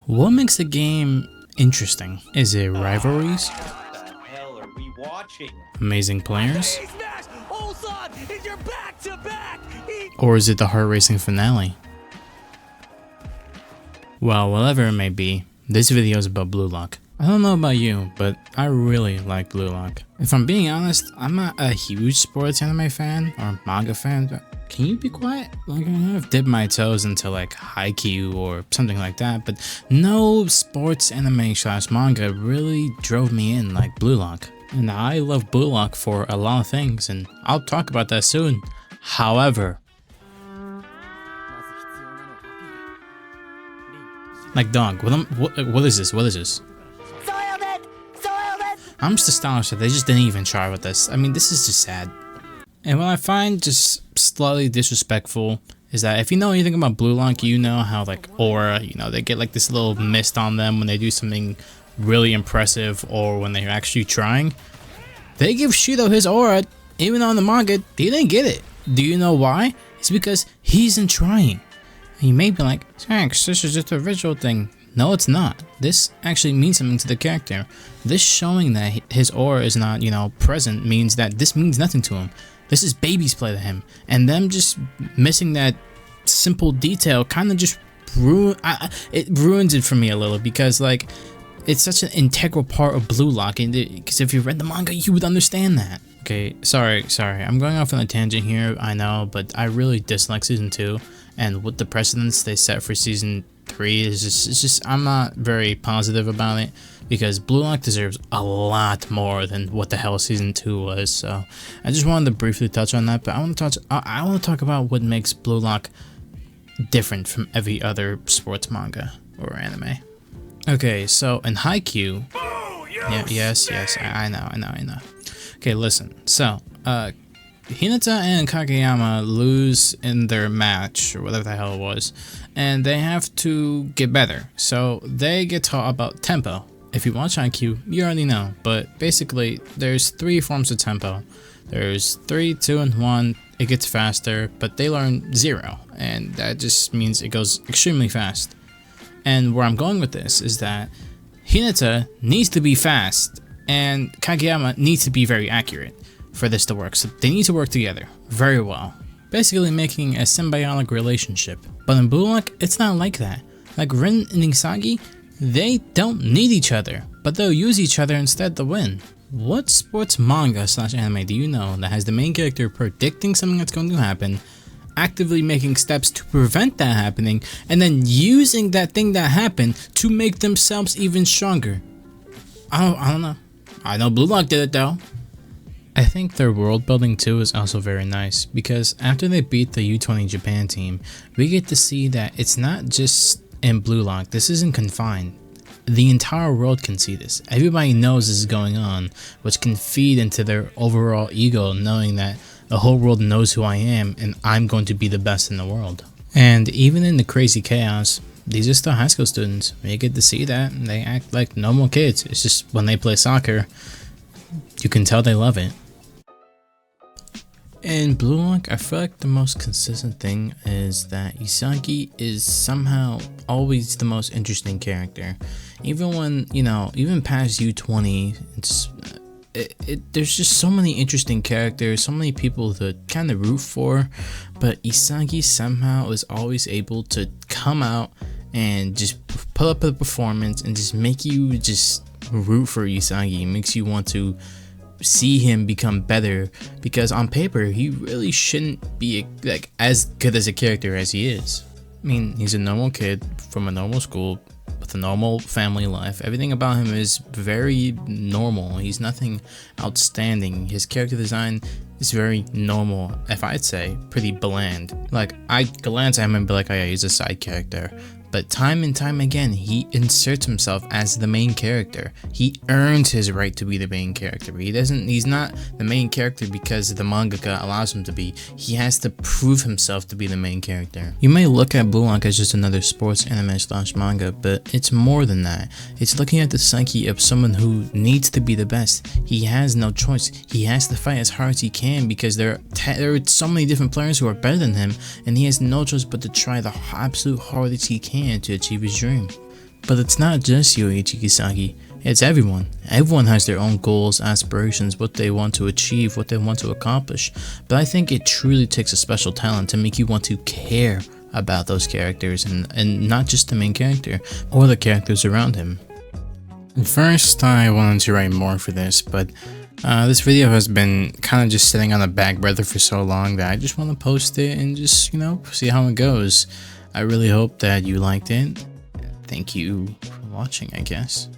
What makes a game interesting? Is it rivalries? What the hell are we watching? Amazing players? Or is it the heart-racing finale? Well, whatever it may be, this video is about Blue Lock. I don't know about you, but I really like Blue Lock. If I'm being honest, I'm not a huge sports anime fan or manga fan, but can you be quiet? Like, I've dipped my toes into like Haikyuu or something like that, but no sports anime / manga really drove me in like Blue Lock. And I love Blue Lock for a lot of things, and I'll talk about that soon. However, like dog, what is this? What is this? I'm just astonished that they just didn't even try with this. I mean, this is just sad. And what I find just slightly disrespectful is that if you know anything about Blue Lock, you know how like Aura, you know, they get like this little mist on them when they do something really impressive or when they're actually trying. They give Shido his aura, even on the manga, they didn't get it. Do you know why? It's because he isn't trying. And you may be like, thanks, this is just a visual thing. No, it's not. This actually means something to the character. This showing that his aura is not, you know, present means that this means nothing to him. This is baby's play to him. And them just missing that simple detail kind of just ruins it for me a little, because like it's such an integral part of Blue Lock, and because if you read the manga you would understand that. Okay, sorry, I'm going off on a tangent here, I know, but I really dislike season 2, and with the precedents they set for season 3 is just I'm not very positive about it, because Blue Lock deserves a lot more than what the hell season 2 was. So I just wanted to briefly touch on that, but I want to talk about what makes Blue Lock different from every other sports manga or anime. Okay, so in Haikyuu, yes, I know. Okay, listen. So, Hinata and Kageyama lose in their match, or whatever the hell it was, and they have to get better. So they get taught about tempo. If you watch Haikyuu, you already know, but basically there's 3 forms of tempo. There's 3, 2, and 1. It gets faster, but they learn 0, and that just means it goes extremely fast. And where I'm going with this is that Hinata needs to be fast, and Kageyama needs to be very accurate for this to work. So they need to work together very well, basically making a symbiotic relationship. But in Blue Lock, it's not like that. Like Rin and Isagi, they don't need each other, but they'll use each other instead to win. What sports manga / anime do you know that has the main character predicting something that's going to happen, actively making steps to prevent that happening, and then using that thing that happened to make themselves even stronger? I don't know. I know Blue Lock did it though. I think their world building too is also very nice, because after they beat the U20 Japan team, we get to see that it's not just in Blue Lock. This isn't confined. The entire world can see this. Everybody knows this is going on, which can feed into their overall ego, knowing that the whole world knows who I am and I'm going to be the best in the world. And even in the crazy chaos, these are still high school students. We get to see that, and they act like normal kids. It's just when they play soccer, you can tell they love it. In Blue Lock, I feel like the most consistent thing is that Isagi is somehow always the most interesting character. Even when, you know, even past U20, there's just so many interesting characters, so many people to kind of root for, but Isagi somehow is always able to come out and just put up a performance and just make you just root for Isagi. It makes you want to see him become better, because on paper he really shouldn't be like as good as a character as he is. I mean, he's a normal kid from a normal school with a normal family life. Everything about him is very normal. He's nothing outstanding. His character design is very normal, if I'd say pretty bland. Like, I glance at him and be like, oh yeah, he's a side character. But time and time again, he inserts himself as the main character. He earns his right to be the main character. He's not the main character because the mangaka allows him to be. He has to prove himself to be the main character. You may look at Blue Lock as just another sports anime / manga, but it's more than that. It's looking at the psyche of someone who needs to be the best. He has no choice. He has to fight as hard as he can, because there are so many different players who are better than him, and he has no choice but to try the absolute hardest he can to achieve his dream. But it's not just Yoichi Kisagi, it's everyone. Everyone has their own goals, aspirations, what they want to achieve, what they want to accomplish. But I think it truly takes a special talent to make you want to care about those characters and not just the main character or the characters around him. At first, I wanted to write more for this, but this video has been kind of just sitting on the back burner for so long that I just want to post it and just, see how it goes. I really hope that you liked it. Thank you for watching, I guess.